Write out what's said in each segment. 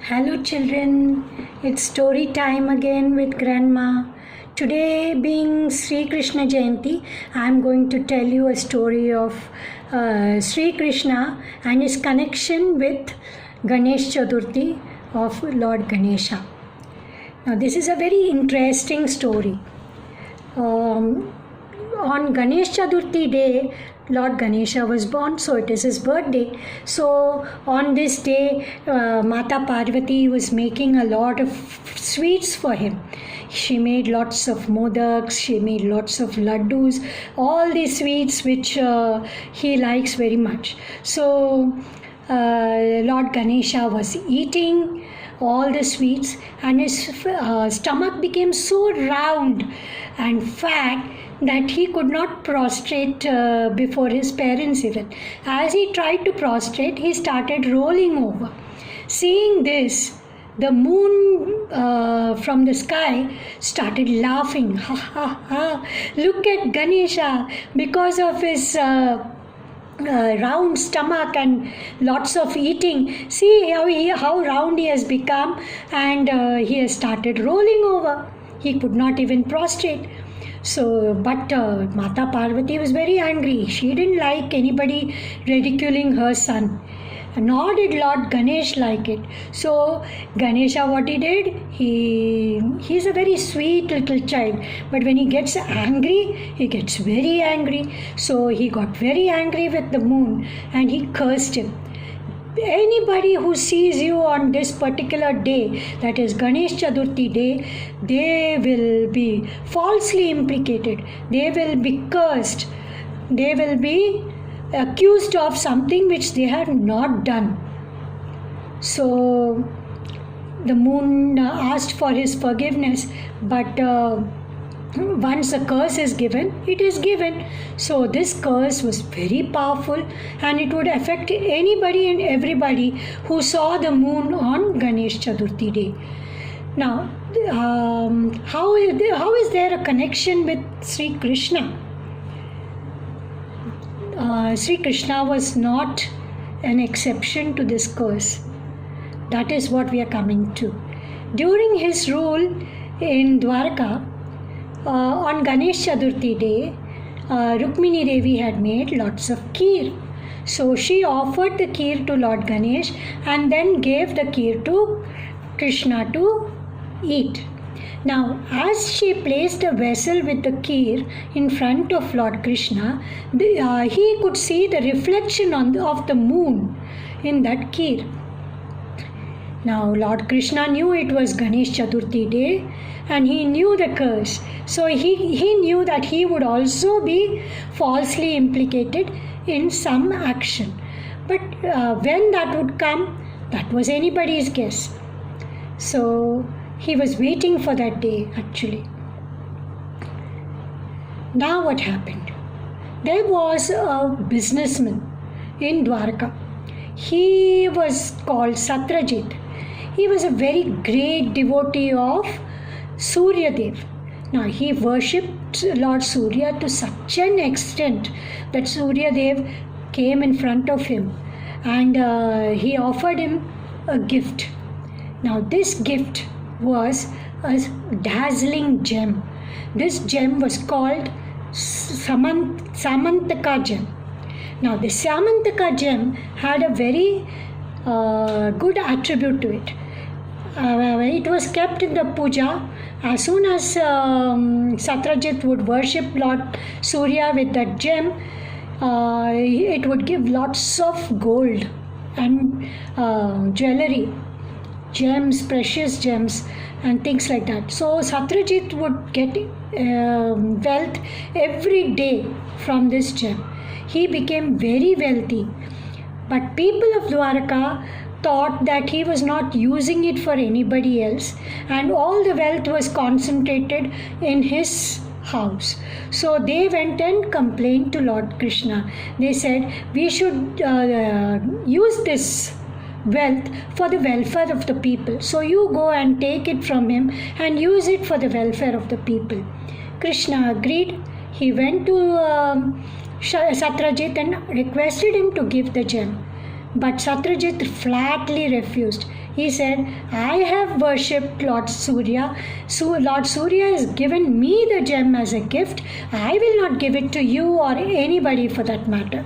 Hello children, it's story time again with Grandma. Today being Sri Krishna Jayanti, I am going to tell you a story of Sri Krishna and his connection with Ganesh Chaturthi of Lord Ganesha. Now this is a very interesting story. On Ganesh Chaturthi day, Lord Ganesha was born, so it is his birthday. So on this day, Mata Parvati was making a lot of sweets for him. She made lots of modaks, she made lots of laddus, all these sweets which he likes very much. So Lord Ganesha was eating all the sweets and his stomach became so round and fat that he could not prostrate before his parents even. As he tried to prostrate, he started rolling over. Seeing this, the moon from the sky started laughing. Ha ha ha! Look at Ganesha, because of his round stomach and lots of eating. See how round he has become, and he has started rolling over. He could not even prostrate. But Mata Parvati was very angry. She didn't like anybody ridiculing her son. Nor did Lord Ganesh like it. So Ganesha, what he did, he's a very sweet little child. But when he gets angry, he gets very angry. So he got very angry with the moon and he cursed him. Anybody who sees you on this particular day, that is Ganesh Chaturthi day, they will be falsely implicated. They will be cursed. They will be accused of something which they have not done. So the moon asked for his forgiveness, but once a curse is given, it is given. So this curse was very powerful and it would affect anybody and everybody who saw the moon on Ganesh Chaturthi day. Now, how is there a connection with Sri Krishna? Sri Krishna was not an exception to this curse. That is what we are coming to. During his rule in Dwarka, on Ganesh Chaturthi day, Rukmini Devi had made lots of kheer. So she offered the kheer to Lord Ganesh and then gave the kheer to Krishna to eat. Now, as she placed a vessel with the kheer in front of Lord Krishna, he could see the reflection of the moon in that kheer. Now, Lord Krishna knew it was Ganesh Chaturthi day and he knew the curse. So he knew that he would also be falsely implicated in some action. But when that would come, that was anybody's guess. So he was waiting for that day actually. Now what happened? There was a businessman in Dwarka. He was called Satrajit. He was a very great devotee of Surya Dev. Now he worshipped Lord Surya to such an extent that Surya Dev came in front of him and he offered him a gift. Now this gift was a dazzling gem. This gem was called Samantaka gem. Now the Samantaka gem had a very good attribute to it. It was kept in the puja. As soon as Satrajit would worship Lord Surya with that gem, it would give lots of gold and jewelry, gems, precious gems and things like that. So Satrajit would get wealth every day from this gem. He became very wealthy. But people of Dwarka thought that he was not using it for anybody else and all the wealth was concentrated in his house. So they went and complained to Lord Krishna. They said, we should use this wealth for the welfare of the people. So you go and take it from him and use it for the welfare of the people. Krishna agreed. He went to Satrajit and requested him to give the gem. But Satrajit flatly refused. He said, I have worshipped Lord Surya. So Lord Surya has given me the gem as a gift. I will not give it to you or anybody for that matter.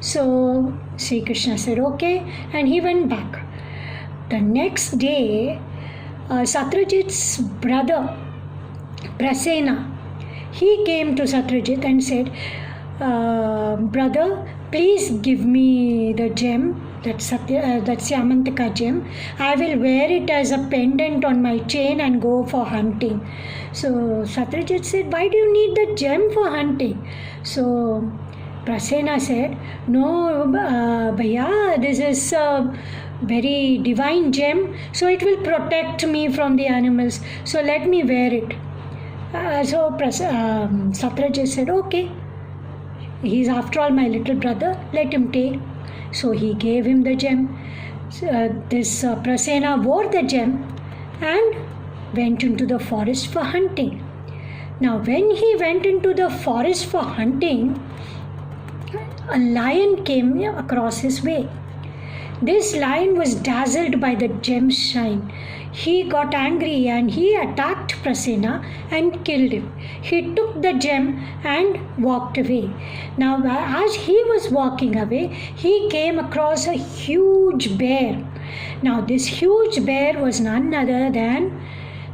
So Sri Krishna said, okay, and he went back. The next day, Satyajit's brother, Prasena, he came to Satyajit and said, brother, please give me the gem, that Syamantika gem. I will wear it as a pendant on my chain and go for hunting. So Satyajit said, why do you need the gem for hunting? So Prasena said, no, Bhaiya, this is a very divine gem, so it will protect me from the animals. So let me wear it. So Satyajit said, okay. He's after all my little brother, let him take. So he gave him the gem. This Prasena wore the gem and went into the forest for hunting. Now when he went into the forest for hunting, a lion came across his way. This lion was dazzled by the gem's shine. He got angry and he attacked Prasena and killed him. He took the gem and walked away. Now, as he was walking away, he came across a huge bear. Now, this huge bear was none other than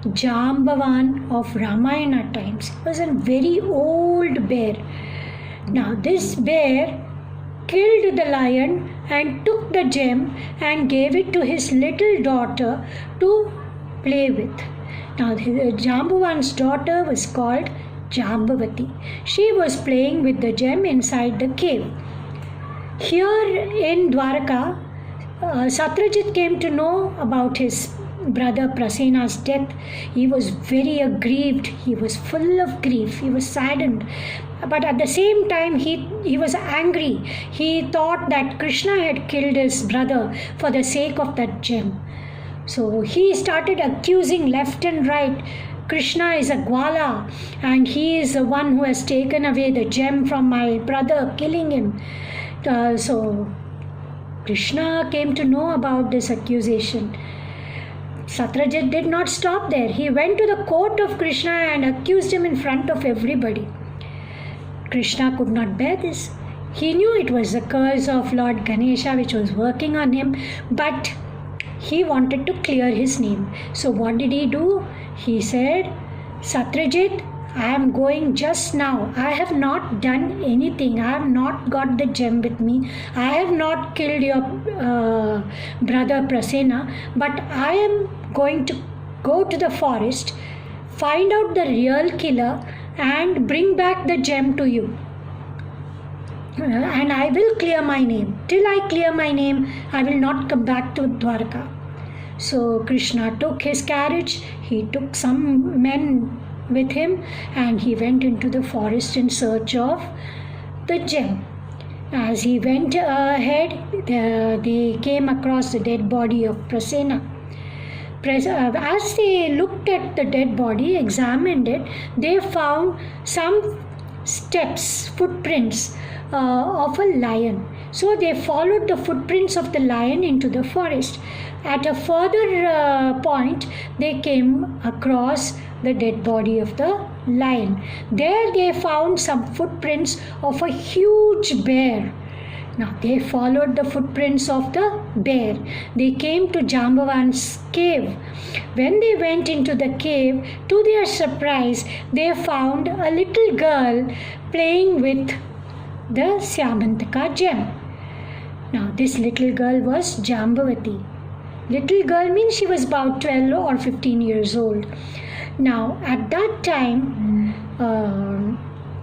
Jambavan of Ramayana times. It was a very old bear. Now, this bear killed the lion and took the gem and gave it to his little daughter to play with. Now, Jambavan's daughter was called Jambavati. She was playing with the gem inside the cave. Here in Dwarka, Satyajit came to know about his brother Prasena's death. He was very aggrieved. He was full of grief. He was saddened. But at the same time, he was angry. He thought that Krishna had killed his brother for the sake of that gem. So he started accusing left and right. Krishna is a Gwala and he is the one who has taken away the gem from my brother, killing him. So Krishna came to know about this accusation. Satyajit did not stop there. He went to the court of Krishna and accused him in front of everybody. Krishna could not bear this. He knew it was the curse of Lord Ganesha which was working on him, but he wanted to clear his name. So what did he do? He said, Satyajit, I am going just now. I have not done anything. I have not got the gem with me. I have not killed your brother Prasena, but I am going to go to the forest, find out the real killer and bring back the gem to you. And I will clear my name. Till I clear my name, I will not come back to Dwarka. So Krishna took his carriage. He took some men with him and he went into the forest in search of the gem. As he went ahead, they came across the dead body of Prasena. As they looked at the dead body, examined it, they found some steps, footprints of a lion. So they followed the footprints of the lion into the forest. At a further point, they came across the dead body of the lion. There they found some footprints of a huge bear. Now they followed the footprints of the bear. They came to Jambavan's cave. When they went into the cave, to their surprise, they found a little girl playing with the Syamantika gem. Now this little girl was Jambavati. Little girl means she was about 12 or 15 years old. Now at that time,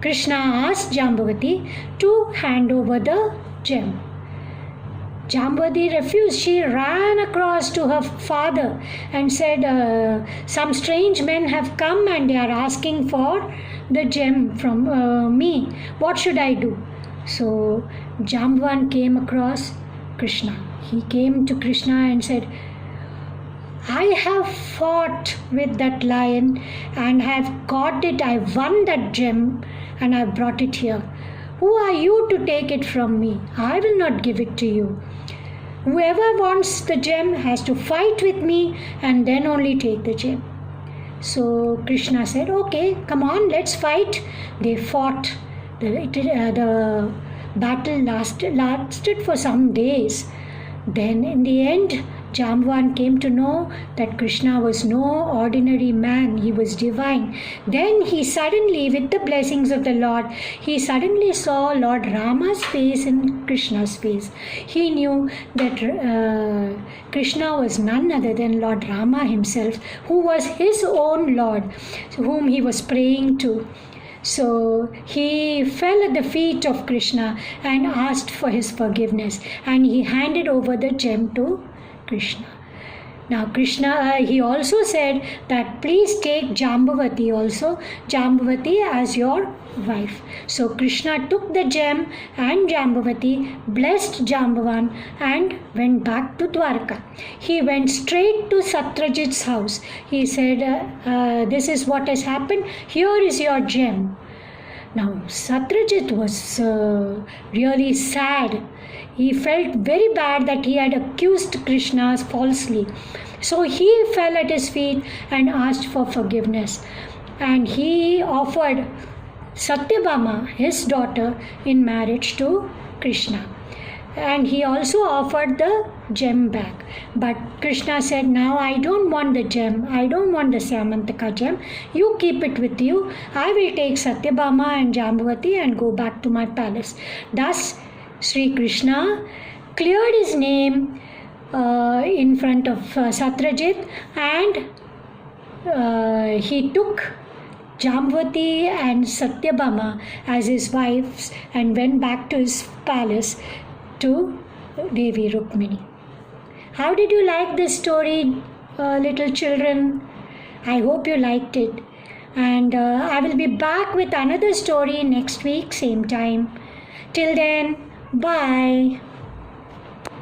Krishna asked Jambavati to hand over the gem. Jambavati refused. She ran across to her father and said, some strange men have come and they are asking for the gem from me. What should I do? So Jambavan came across Krishna. He came to Krishna and said, I have fought with that lion and have got it. I won that gem and I brought it here. Who are you to take it from me? I will not give it to you. Whoever wants the gem has to fight with me and then only take the gem. So Krishna said, okay, come on, let's fight. They fought. The battle lasted for some days. Then in the end, Jambavan came to know that Krishna was no ordinary man, he was divine. Then he suddenly, with the blessings of the Lord, he suddenly saw Lord Rama's face and Krishna's face. He knew that Krishna was none other than Lord Rama himself, who was his own Lord, whom he was praying to. So he fell at the feet of Krishna and asked for his forgiveness, and he handed over the gem to Krishna. Now Krishna, he also said that please take Jambavati also, Jambavati as your wife. So Krishna took the gem and Jambavati, blessed Jambavan and went back to Dwarka. He went straight to Satyajit's house. He said, this is what has happened. Here is your gem. Now Satyajit was really sad. He felt very bad that he had accused Krishna falsely. So he fell at his feet and asked for forgiveness. And he offered Satyabhama, his daughter, in marriage to Krishna. And he also offered the gem back. But Krishna said, now I don't want the gem. I don't want the Syamantaka gem. You keep it with you. I will take Satyabhama and Jambavati and go back to my palace. Thus, Sri Krishna cleared his name in front of Satyajit, and he took Jambavati and Satyabhama as his wives and went back to his palace to Devi Rukmini. How did you like this story, little children? I hope you liked it. And I will be back with another story next week, same time. Till then, bye.